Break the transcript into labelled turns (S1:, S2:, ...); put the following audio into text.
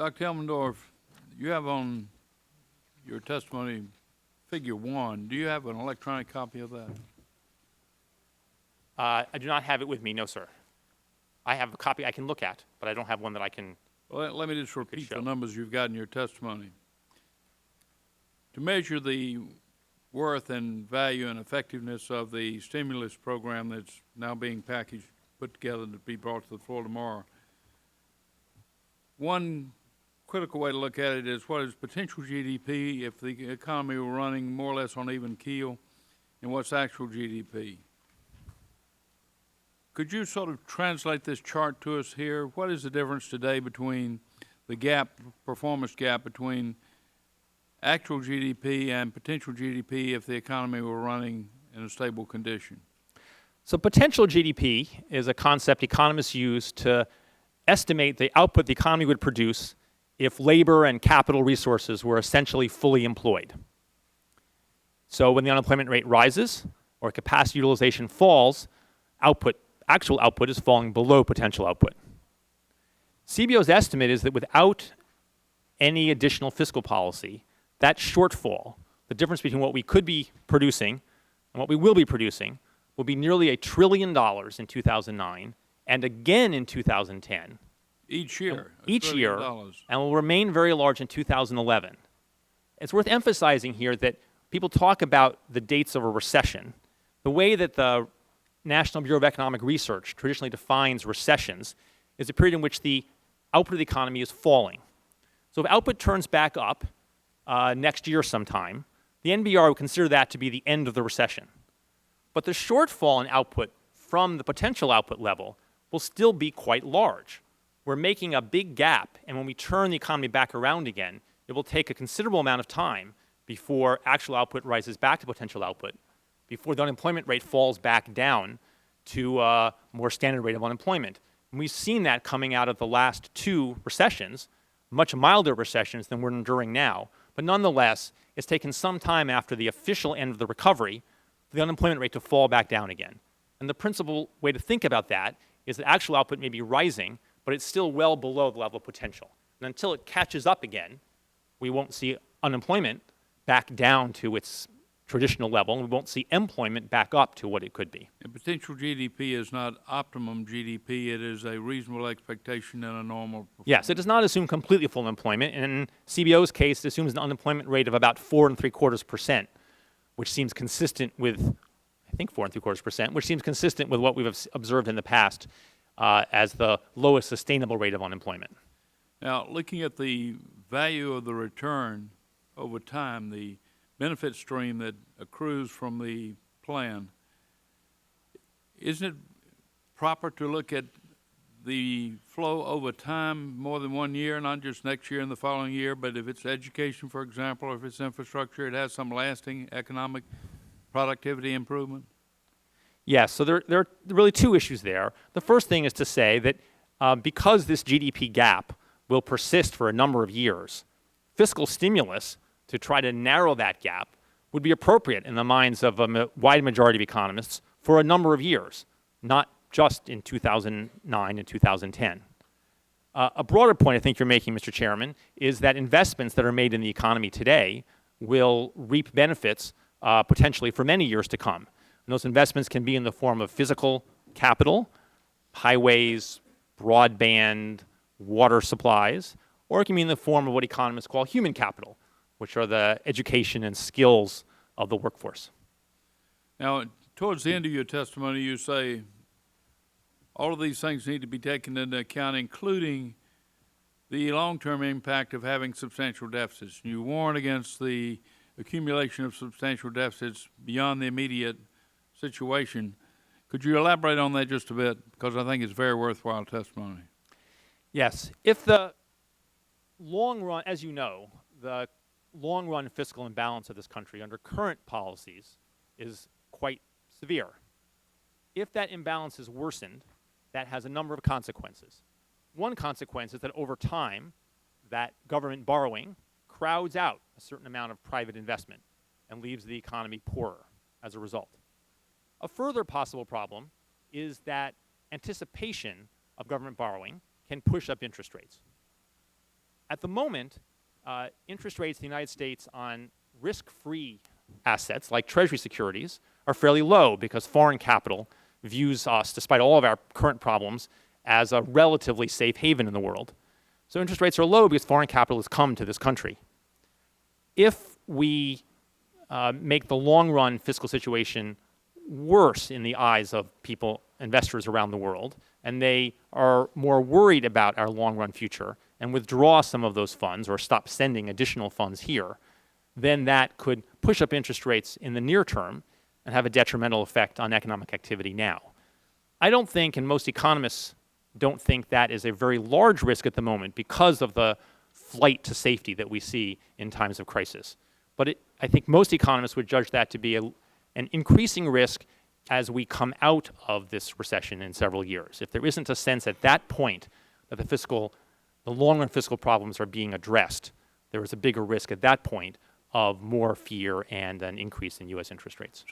S1: Dr. Elmendorf, you have on your testimony figure 1. Do you have an electronic copy of that?
S2: I do not have it with me, no, sir. I have a copy I can look at, but I don't have one that I can.
S1: Well, let me just repeat
S2: show.
S1: the numbers you've got in your testimony. To measure the worth and value and effectiveness of the stimulus program that's now being packaged, put together to be brought to the floor tomorrow, one critical way to look at it is what is potential GDP if the economy were running more or less on even keel, and what's actual GDP. Could you sort of translate this chart to us here? What is the difference today between the gap, performance gap between actual GDP and potential GDP if the economy were running in a stable condition?
S2: So potential GDP is a concept economists use to estimate the output the economy would produce if labor and capital resources were essentially fully employed. So when the unemployment rate rises or capacity utilization falls, actual output is falling below potential output. CBO's estimate is that without any additional fiscal policy, that shortfall, the difference between what we could be producing and what we will be producing, will be nearly $1 trillion in 2009 and again in 2010.
S1: Each year?
S2: Each year, and will remain very large in 2011. It's worth emphasizing here that people talk about the dates of a recession. The way that the National Bureau of Economic Research traditionally defines recessions is a period in which the output of the economy is falling. So if output turns back up next year sometime, the NBR would consider that to be the end of the recession. But the shortfall in output from the potential output level will still be quite large. We're making a big gap, and when we turn the economy back around again, it will take a considerable amount of time before actual output rises back to potential output, before the unemployment rate falls back down to a more standard rate of unemployment. And we've seen that coming out of the last 2 recessions, much milder recessions than we're enduring now. But nonetheless, it's taken some time after the official end of the recovery for the unemployment rate to fall back down again. And the principal way to think about that is that actual output may be rising, but it's still well below the level of potential. And until it catches up again, we won't see unemployment back down to its traditional level, and we won't see employment back up to what it could be.
S1: And potential GDP is not optimum GDP. It is a reasonable expectation in a normal performance.
S2: Yes, it does not assume completely full employment. In CBO's case, it assumes an unemployment rate of about 4.75%, which seems consistent with, I think 4.75%, which seems consistent with what we've observed in the past as the lowest sustainable rate of unemployment.
S1: Now, looking at the value of the return over time, the benefit stream that accrues from the plan, isn't it proper to look at the flow over time more than 1 year, not just next year and the following year, but if it's education, for example, or if it's infrastructure, it has some lasting economic productivity improvement?
S2: Yes, so there are really 2 issues there. The first thing is to say that because this GDP gap will persist for a number of years, fiscal stimulus to try to narrow that gap would be appropriate in the minds of a wide majority of economists for a number of years, not just in 2009 and 2010. A broader point I think you're making, Mr. Chairman, is that investments that are made in the economy today will reap benefits potentially for many years to come. And those investments can be in the form of physical capital, highways, broadband, water supplies, or it can be in the form of what economists call human capital, which are the education and skills of the workforce.
S1: Now, towards the end of your testimony, you say all of these things need to be taken into account, including the long-term impact of having substantial deficits. You warn against the accumulation of substantial deficits beyond the immediate situation. Could you elaborate on that just a bit? Because I think it's very worthwhile testimony.
S2: Yes. If the long run, as you know, the long-run fiscal imbalance of this country under current policies is quite severe. If that imbalance is worsened, that has a number of consequences. One consequence is that over time, that government borrowing crowds out a certain amount of private investment and leaves the economy poorer as a result. A further possible problem is that anticipation of government borrowing can push up interest rates. At the moment, interest rates in the United States on risk-free assets like Treasury securities are fairly low because foreign capital views us, despite all of our current problems, as a relatively safe haven in the world. So interest rates are low because foreign capital has come to this country. If we make the long-run fiscal situation worse in the eyes of people, investors around the world, and they are more worried about our long-run future and withdraw some of those funds or stop sending additional funds here, then that could push up interest rates in the near term and have a detrimental effect on economic activity now. I don't think, and most economists don't think, that is a very large risk at the moment because of the flight to safety that we see in times of crisis. But I think most economists would judge that to be an increasing risk as we come out of this recession in several years. If there isn't a sense at that point that the long-run fiscal problems are being addressed, there is a bigger risk at that point of more fear and an increase in U.S. interest rates.